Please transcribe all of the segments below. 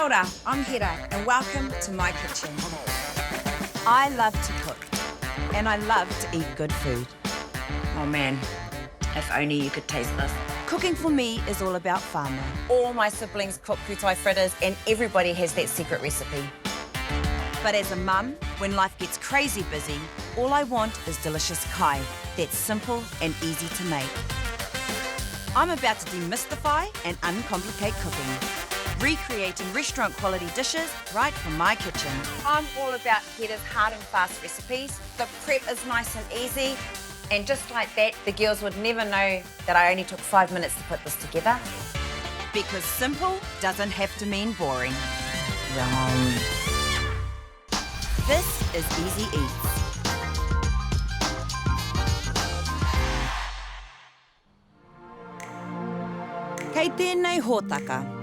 ora, I'm Hera and welcome to my kitchen. I love to cook and I love to eat good food. Oh man, if only you could taste this. Cooking for me is all about whānau. All my siblings cook putai fritters and everybody has that secret recipe. But as a mum, when life gets crazy busy, all I want is delicious kai that's simple and easy to make. I'm about to demystify and uncomplicate cooking, recreating restaurant-quality dishes right from my kitchen. I'm all about Hera's hard and fast recipes. The prep is nice and easy, and just like that, the girls would never know that I only took 5 minutes to put this together. Because simple doesn't have to mean boring. Yum. This is Easy Eats. Kei tēnei hōtaka.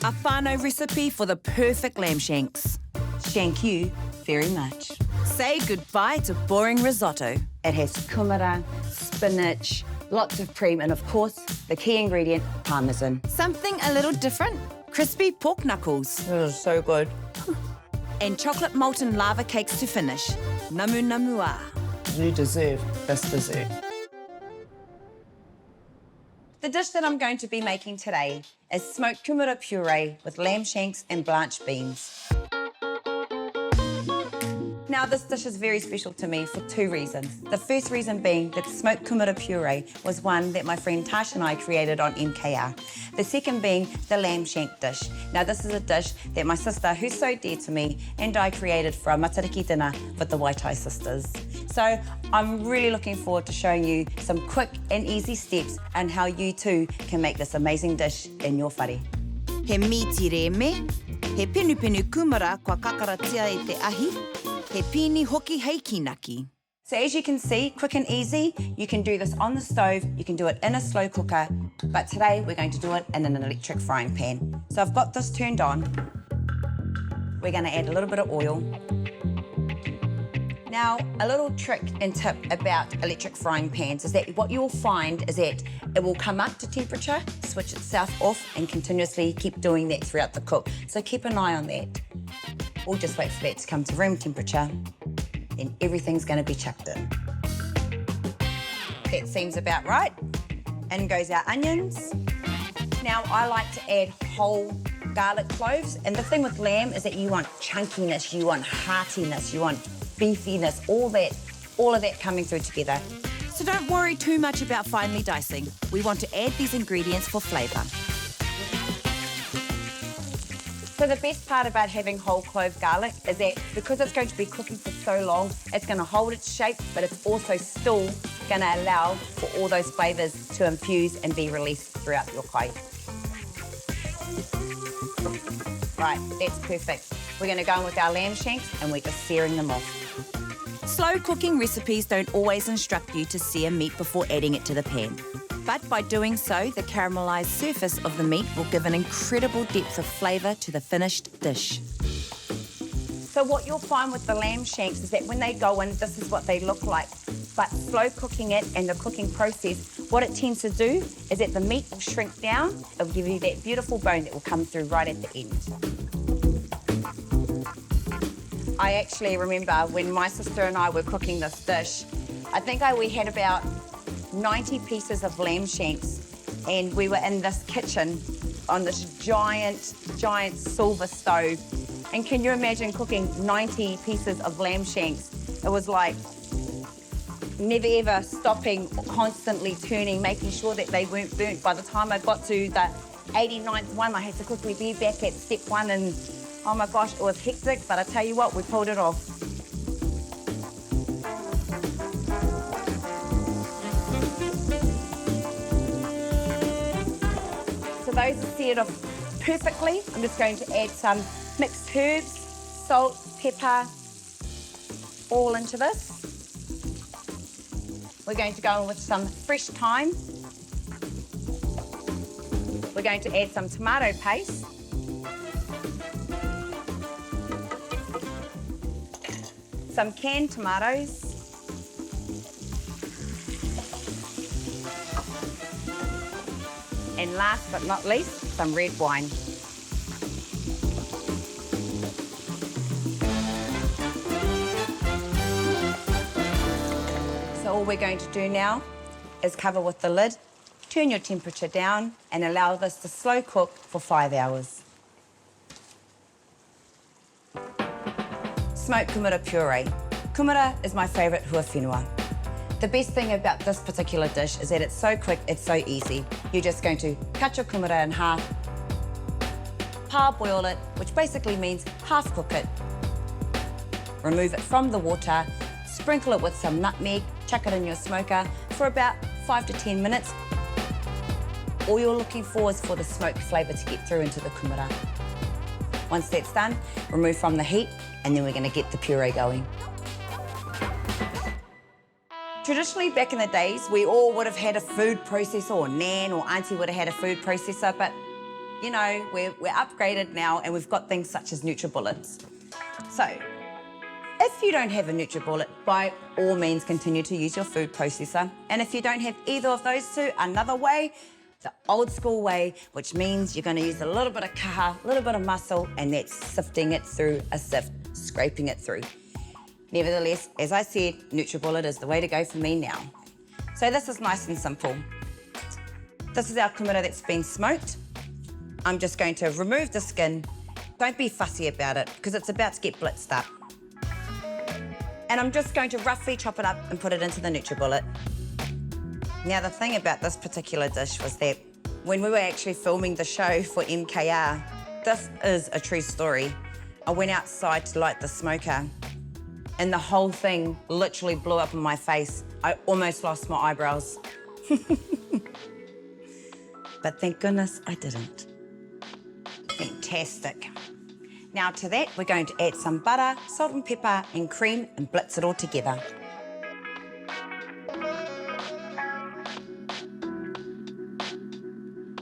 A whānau recipe for the perfect lamb shanks. Thank you very much. Say goodbye to boring risotto. It has kumara, spinach, lots of cream, and of course, the key ingredient, parmesan. Something a little different. Crispy pork knuckles. It is so good. And chocolate molten lava cakes to finish. Namu namua. You deserve this dessert. The dish that I'm going to be making today is smoked kumara puree with lamb shanks and blanched beans. Now, this dish is very special to me for 2 reasons. The first reason being that smoked kumara puree was one that my friend Tash and I created on MKR. The second being the lamb shank dish. Now, this is a dish that my sister, who's so dear to me, and I created for our matariki dinner with the Waitai sisters. So I'm really looking forward to showing you some quick and easy steps on how you too can make this amazing dish in your whare. He miti reme, he pinu kumara kua kakaratia e te ahi, he pini hoki hei kinaki. So as you can see, quick and easy, you can do this on the stove, you can do it in a slow cooker, but today we're going to do it in an electric frying pan. So I've got this turned on. We're going to add a little bit of oil. Now, a little trick and tip about electric frying pans is that what you'll find is that it will come up to temperature, switch itself off, and continuously keep doing that throughout the cook. So keep an eye on that. We'll just wait for that to come to room temperature, and everything's going to be chucked in. That seems about right. In goes our onions. Now, I like to add whole garlic cloves, and the thing with lamb is that you want chunkiness, you want heartiness, you want beefiness, all of that coming through together. So don't worry too much about finely dicing. We want to add these ingredients for flavour. So the best part about having whole clove garlic is that because it's going to be cooking for so long, it's going to hold its shape, but it's also still going to allow for all those flavours to infuse and be released throughout your kai. Right, that's perfect. We're going to go in with our lamb shanks and we're just searing them off. Slow cooking recipes don't always instruct you to sear meat before adding it to the pan. But by doing so, the caramelised surface of the meat will give an incredible depth of flavour to the finished dish. So what you'll find with the lamb shanks is that when they go in, this is what they look like. But slow cooking it and the cooking process, what it tends to do is that the meat will shrink down. It'll give you that beautiful bone that will come through right at the end. I actually remember when my sister and I were cooking this dish, I think we had about 90 pieces of lamb shanks, and we were in this kitchen on this giant silver stove. And can you imagine cooking 90 pieces of lamb shanks? It was like never ever stopping, constantly turning, making sure that they weren't burnt. By the time I got to the 89th one, I had to quickly be back at step 1, and oh my gosh, it was hectic, but I tell you what, we pulled it off. So those are seared off perfectly. I'm just going to add some mixed herbs, salt, pepper, all into this. We're going to go in with some fresh thyme. We're going to add some tomato paste. Some canned tomatoes. And last but not least, some red wine. all we're going to do now is cover with the lid, turn your temperature down, and allow this to slow cook for 5 hours. Smoked kumara puree. Kumara is my favourite huawhenua. The best thing about this particular dish is that it's so quick, it's so easy. You're just going to cut your kumara in half, parboil it, which basically means half cook it. Remove it from the water, sprinkle it with some nutmeg, chuck it in your smoker for about 5 to 10 minutes. All you're looking for is for the smoked flavour to get through into the kumara. Once that's done, remove from the heat, and then we're going to get the puree going. Traditionally, back in the days, we all would have had a food processor, or Nan or Auntie would have had a food processor, but you know, we're upgraded now and we've got things such as NutriBullets. So, if you don't have a NutriBullet, by all means continue to use your food processor. And if you don't have either of those two, another way, the old school way, which means you're going to use a little bit of kaha, a little bit of muscle, and that's sifting it through a sift, scraping it through. Nevertheless, as I said, NutriBullet is the way to go for me now. So this is nice and simple. This is our kumara that's been smoked. I'm just going to remove the skin. Don't be fussy about it because it's about to get blitzed up. And I'm just going to roughly chop it up and put it into the NutriBullet. Now, the thing about this particular dish was that when we were actually filming the show for MKR, this is a true story. I went outside to light the smoker and the whole thing literally blew up in my face. I almost lost my eyebrows. But thank goodness I didn't. Fantastic. Now to that, we're going to add some butter, salt and pepper and cream and blitz it all together.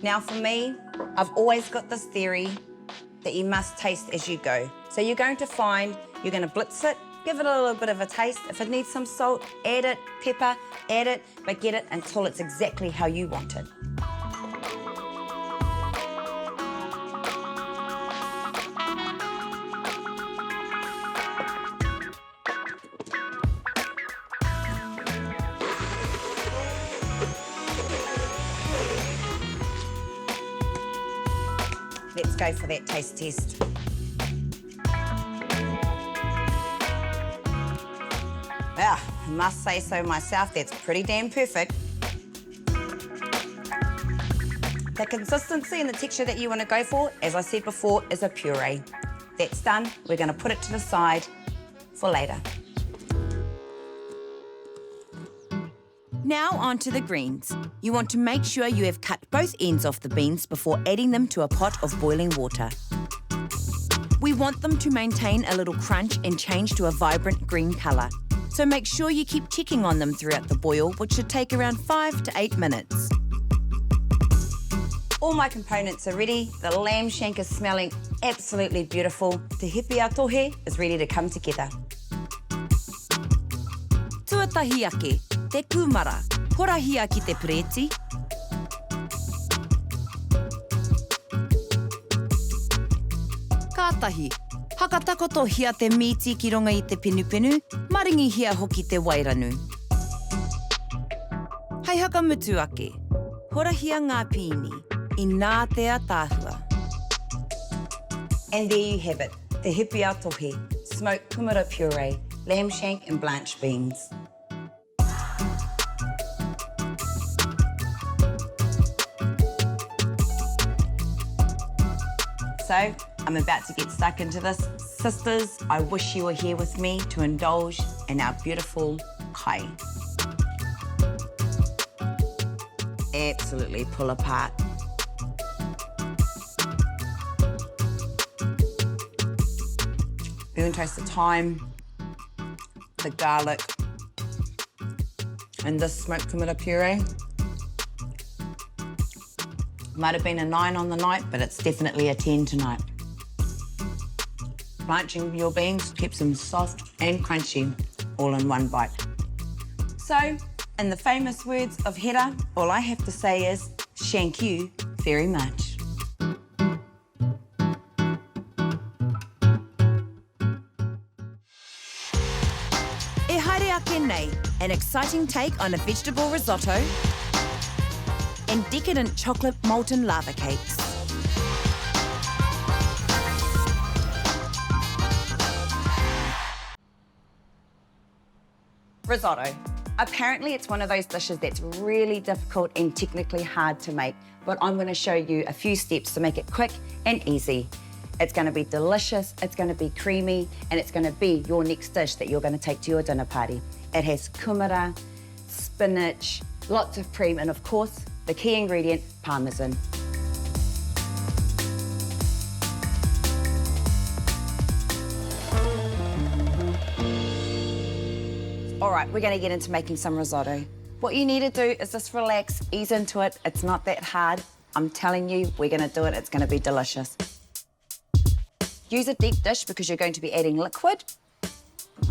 Now for me, I've always got this theory that you must taste as you go. So you're going to find, you're going to blitz it, give it a little bit of a taste. If it needs some salt, add it, pepper, add it, but get it until it's exactly how you want it. Let's go for that taste test. Well, I must say so myself, that's pretty damn perfect. The consistency and the texture that you want to go for, as I said before, is a puree. That's done, we're going to put it to the side for later. Now onto the greens. You want to make sure you have cut both ends off the beans before adding them to a pot of boiling water. We want them to maintain a little crunch and change to a vibrant green colour. So make sure you keep checking on them throughout the boil, which should take around 5 to 8 minutes. All my components are ready. The lamb shank is smelling absolutely beautiful. Te hipi atohe is ready to come together. Tuatahi ake, te kumara, horahi ki te preti. Kātahi, hakatako hia te miti ki runga I te pinupinu, maringi hia hoki te wairanu. Hei hakamutu ake, horahia ngā pini, I nā tea tāhua. And there you have it, te hipi atohe, smoked kumara puree, lamb shank and blanched beans. So, I'm about to get stuck into this. Sisters, I wish you were here with me to indulge in our beautiful kai. Absolutely pull apart. We're going to toast the thyme, the garlic, and this smoked kumara puree. Might have been a 9 on the night, but it's definitely a 10 tonight. Blanching your beans keeps them soft and crunchy, all in one bite. So, in the famous words of Hera, all I have to say is, thank you very much. E haere ake nei, an exciting take on a vegetable risotto, and decadent chocolate molten lava cakes. Risotto. Apparently it's one of those dishes that's really difficult and technically hard to make, but I'm going to show you a few steps to make it quick and easy. It's going to be delicious, it's going to be creamy, and it's going to be your next dish that you're going to take to your dinner party. It has kumara, spinach, lots of cream, and of course, the key ingredient, parmesan. All right, we're going to get into making some risotto. What you need to do is just relax, ease into it. It's not that hard. I'm telling you, we're going to do it. It's going to be delicious. Use a deep dish because you're going to be adding liquid.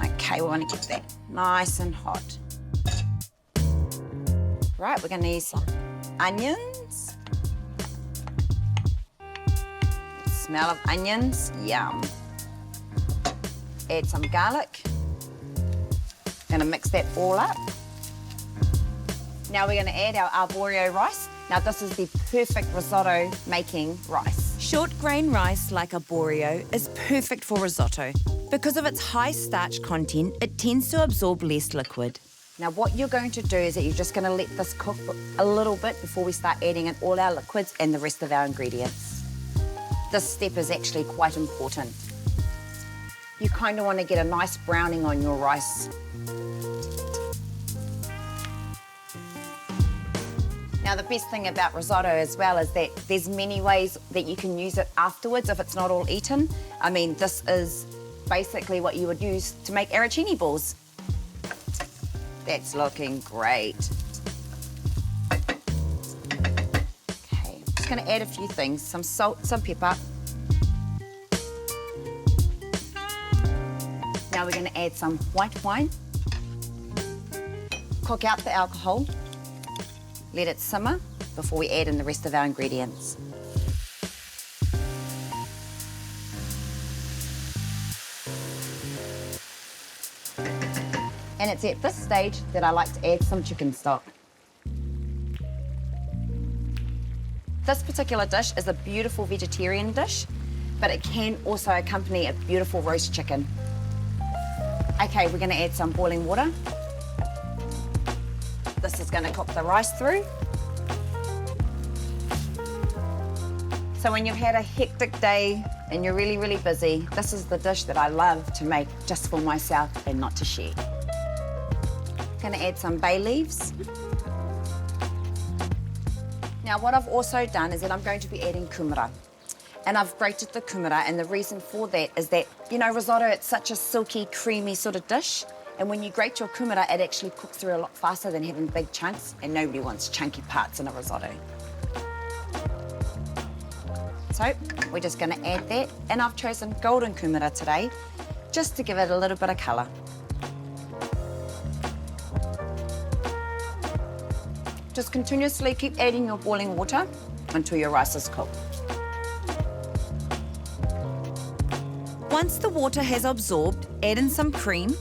Okay, we want to get that nice and hot. Right, we're going to use some onions. Smell of onions, yum. Add some garlic. Gonna mix that all up. Now we're gonna add our arborio rice. Now this is the perfect risotto making rice. Short grain rice like arborio is perfect for risotto. Because of its high starch content, it tends to absorb less liquid. Now what you're going to do is that you're just gonna let this cook a little bit before we start adding in all our liquids and the rest of our ingredients. This step is actually quite important. You kind of want to get a nice browning on your rice. Now, the best thing about risotto as well is that there's many ways that you can use it afterwards if it's not all eaten. I mean, this is basically what you would use to make arancini balls. That's looking great. Okay, I'm just going to add a few things, some salt, some pepper. Now we're going to add some white wine. Cook out the alcohol. Let it simmer before we add in the rest of our ingredients. And it's at this stage that I like to add some chicken stock. This particular dish is a beautiful vegetarian dish, but it can also accompany a beautiful roast chicken. Okay, we're going to add some boiling water. This is going to cook the rice through. So when you've had a hectic day and you're really, really busy, this is the dish that I love to make just for myself and not to share. Going to add some bay leaves. Now what I've also done is that I'm going to be adding kumara. And I've grated the kumara, and the reason for that is that, you know, risotto, it's such a silky, creamy sort of dish. And when you grate your kumara, it actually cooks through a lot faster than having big chunks, and nobody wants chunky parts in a risotto. So we're just going to add that, and I've chosen golden kumara today, just to give it a little bit of colour. Just continuously keep adding your boiling water until your rice is cooked. Once the water has absorbed, add in some cream.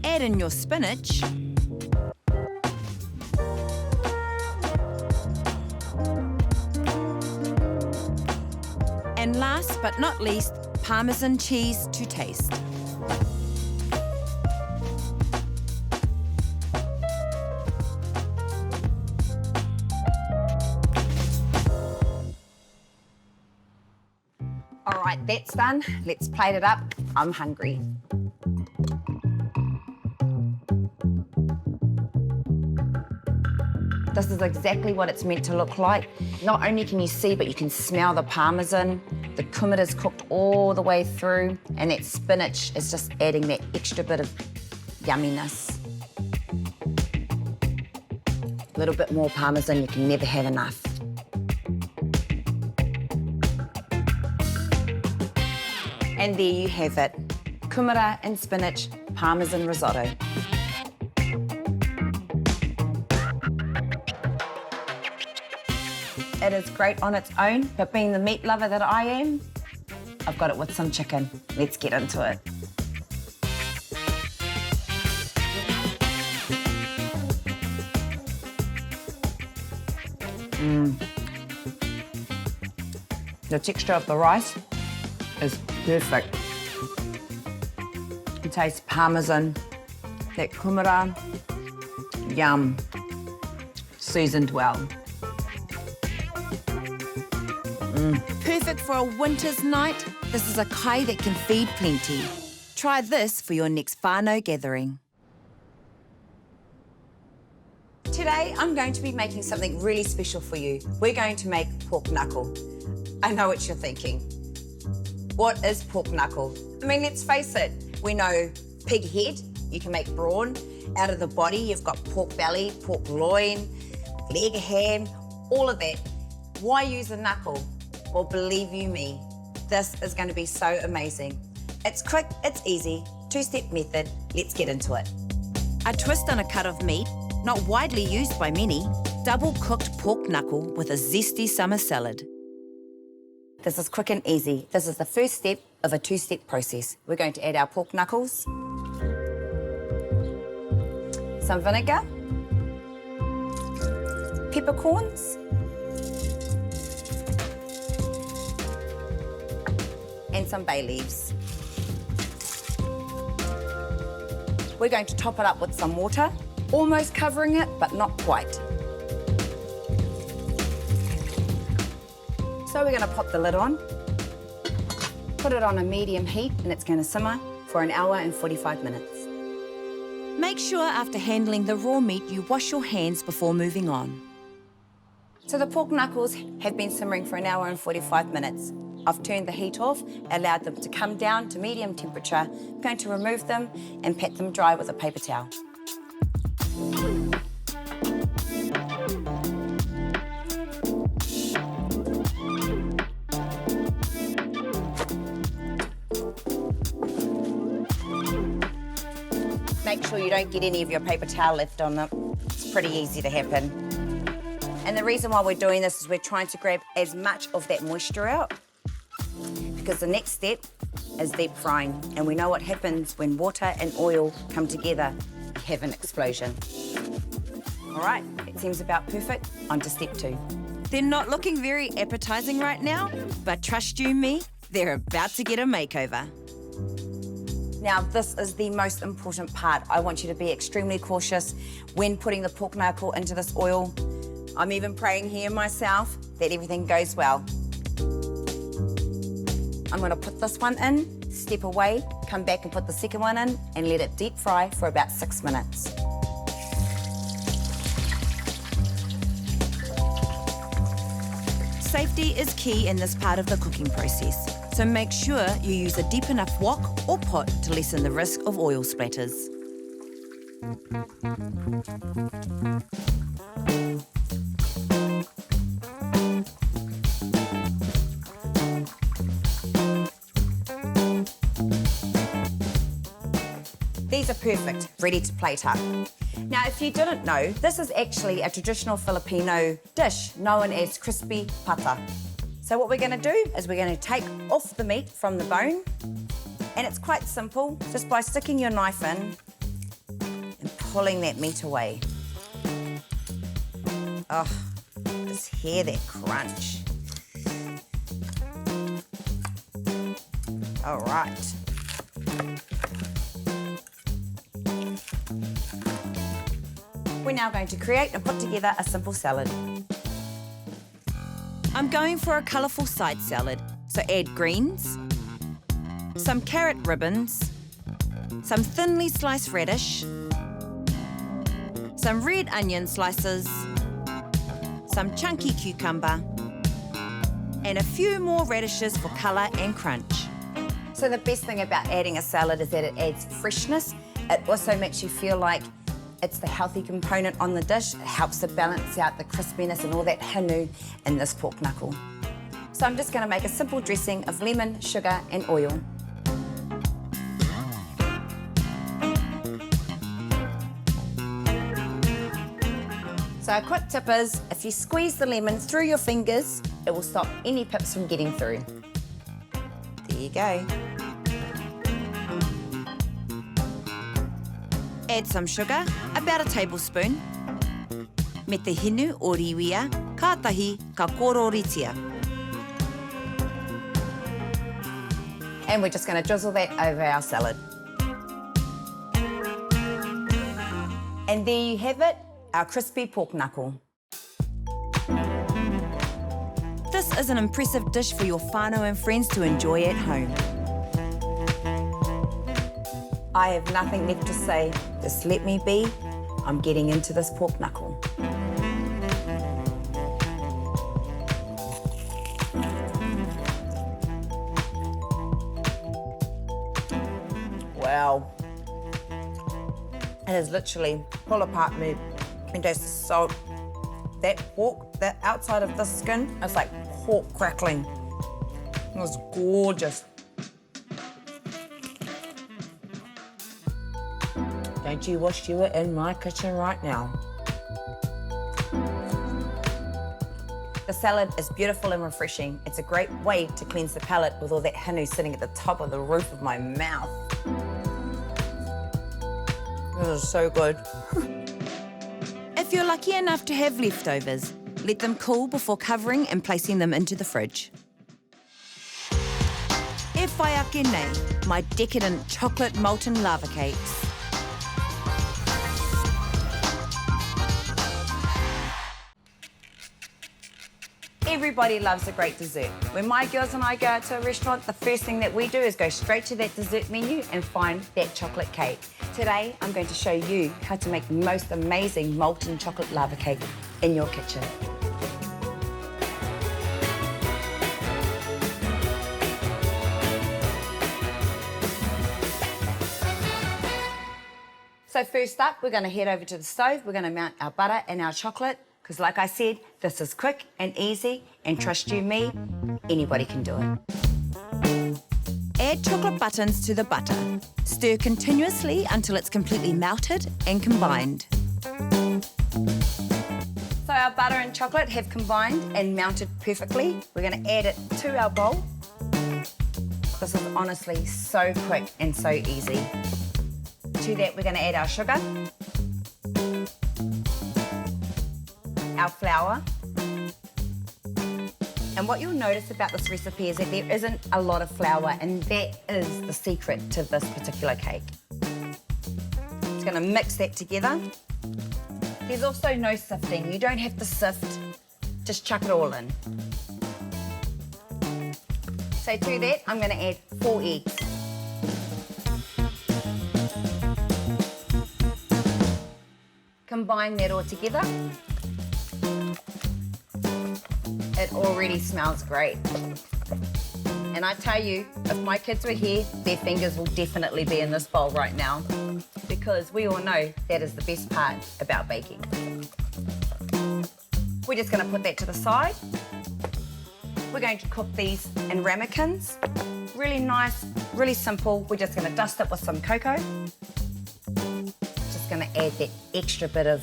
Add in your spinach. And last but not least, Parmesan cheese to taste. All right, that's done. Let's plate it up. I'm hungry. This is exactly what it's meant to look like. Not only can you see, but you can smell the parmesan. The kumara is cooked all the way through, and that spinach is just adding that extra bit of yumminess. A little bit more parmesan, you can never have enough. And there you have it, kumara and spinach parmesan risotto. It is great on its own, but being the meat lover that I am, I've got it with some chicken. Let's get into it. The texture of the rice is perfect. It tastes parmesan, that kumara, yum, seasoned well. Perfect for a winter's night, this is a kai that can feed plenty. Try this for your next whānau gathering. Today, I'm going to be making something really special for you. We're going to make pork knuckle. I know what you're thinking. What is pork knuckle? I mean, let's face it. We know pig head, you can make brawn. Out of the body, you've got pork belly, pork loin, leg ham, all of that. Why use a knuckle? Well, believe you me, this is going to be so amazing. It's quick, it's easy, two-step method. Let's get into it. A twist on a cut of meat, not widely used by many, double-cooked pork knuckle with a zesty summer salad. This is quick and easy. This is the first step of a two-step process. We're going to add our pork knuckles, some vinegar, peppercorns, and some bay leaves. We're going to top it up with some water, almost covering it, but not quite. So we're going to pop the lid on, put it on a medium heat, and it's going to simmer for 1 hour and 45 minutes. Make sure after handling the raw meat you wash your hands before moving on. So the pork knuckles have been simmering for 1 hour and 45 minutes. I've turned the heat off, allowed them to come down to medium temperature. I'm going to remove them and pat them dry with a paper towel. Make sure you don't get any of your paper towel left on them. It's pretty easy to happen. And the reason why we're doing this is we're trying to grab as much of that moisture out, because the next step is deep frying. And we know what happens when water and oil come together. You have an explosion. All right, it seems about perfect. On to step 2. They're not looking very appetizing right now, but trust you me, they're about to get a makeover. Now, this is the most important part. I want you to be extremely cautious when putting the pork knuckle into this oil. I'm even praying here myself that everything goes well. I'm going to put this one in, step away, come back and put the second one in, and let it deep fry for about 6 minutes. Safety is key in this part of the cooking process, so make sure you use a deep enough wok or pot to lessen the risk of oil splatters. These are perfect, ready to plate up. Now, if you didn't know, this is actually a traditional Filipino dish known as crispy pata. So what we're going to do is we're going to take off the meat from the bone, and it's quite simple, just by sticking your knife in and pulling that meat away. Oh, just hear that crunch. All right. We're now going to create and put together a simple salad. I'm going for a colourful side salad, so add greens, some carrot ribbons, some thinly sliced radish, some red onion slices, some chunky cucumber, and a few more radishes for colour and crunch. So the best thing about adding a salad is that it adds freshness. It also makes you feel like it's the healthy component on the dish. It helps to balance out the crispiness and all that hinu in this pork knuckle. So I'm just going to make a simple dressing of lemon, sugar and oil. So a quick tip is, if you squeeze the lemon through your fingers, it will stop any pips from getting through. There you go. Add some sugar, about a tablespoon. Me te hinu o riwia, kātahi ka kororitia. And we're just going to drizzle that over our salad. And there you have it, our crispy pork knuckle. This is an impressive dish for your whānau and friends to enjoy at home. I have nothing left to say. Just let me be. I'm getting into this pork knuckle. Wow. It is literally pull apart me and taste the salt. That pork, the outside of the skin, is like pork crackling. It was gorgeous. Don't you wish you were in my kitchen right now? The salad is beautiful and refreshing. It's a great way to cleanse the palate with all that hinu sitting at the top of the roof of my mouth. This is so good. If you're lucky enough to have leftovers, let them cool before covering and placing them into the fridge. E whai ake nei, my decadent chocolate molten lava cakes. Everybody loves a great dessert. When my girls and I go out to a restaurant, the first thing that we do is go straight to that dessert menu and find that chocolate cake. Today, I'm going to show you how to make the most amazing molten chocolate lava cake in your kitchen. So first up, we're going to head over to the stove. We're going to mount our butter and our chocolate. Because like I said, this is quick and easy, and trust you me, anybody can do it. Add chocolate buttons to the butter. Stir continuously until it's completely melted and combined. So our butter and chocolate have combined and melted perfectly. We're going to add it to our bowl. This is honestly so quick and so easy. To that, we're going to add our sugar, our flour. And what you'll notice about this recipe is that there isn't a lot of flour, and that is the secret to this particular cake. Just going to mix that together. There's also no sifting. You don't have to sift, just chuck it all in. So to that, I'm going to add 4 eggs. Combine that all together. It already smells great. And I tell you, if my kids were here, their fingers will definitely be in this bowl right now, because we all know that is the best part about baking. We're just going to put that to the side. We're going to cook these in ramekins. Really nice, really simple. We're just going to dust it with some cocoa. Just going to add that extra bit of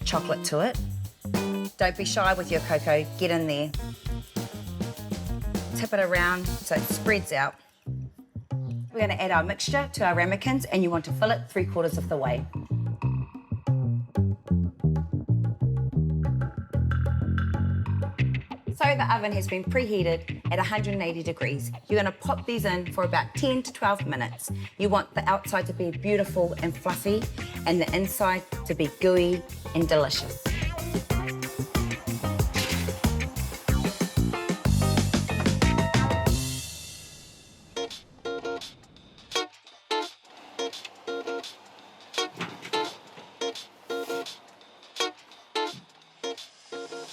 chocolate to it. Don't be shy with your cocoa, get in there. Tip it around so it spreads out. We're going to add our mixture to our ramekins, and you want to fill it 3/4 of the way. So the oven has been preheated at 180 degrees. You're going to pop these in for about 10 to 12 minutes. You want the outside to be beautiful and fluffy, and the inside to be gooey and delicious.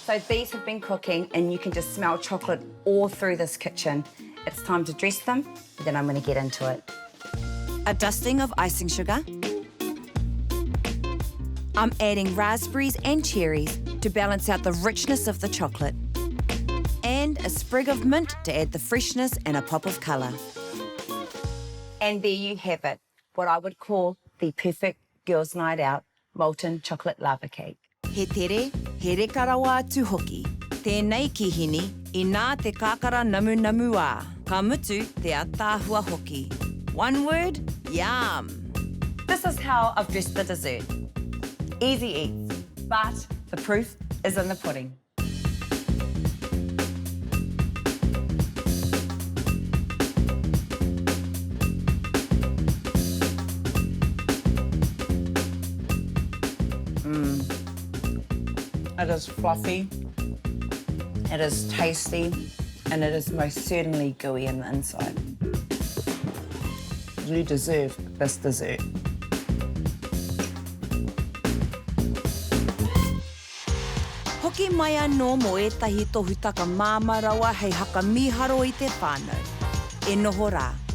So these have been cooking, and you can just smell chocolate all through this kitchen. It's time to dress them, then I'm going to get into it. A dusting of icing sugar. I'm adding raspberries and cherries to balance out the richness of the chocolate. And a sprig of mint to add the freshness and a pop of colour. And there you have it, what I would call the perfect girls' night out molten chocolate lava cake. He tere, here karawa tu hoki. Tēnei kihini, I nā te kākara namu ā. Ka mutu te atāhua hoki. One word, yum. This is how I've dressed the dessert. Easy eats, but the proof is in the pudding. It is fluffy, it is tasty, and it is most certainly gooey in the inside. You deserve this dessert. Hoki mai anō mo ētahi tohutaka māmarawa hei haka mīharo I te whānau. E noho rā.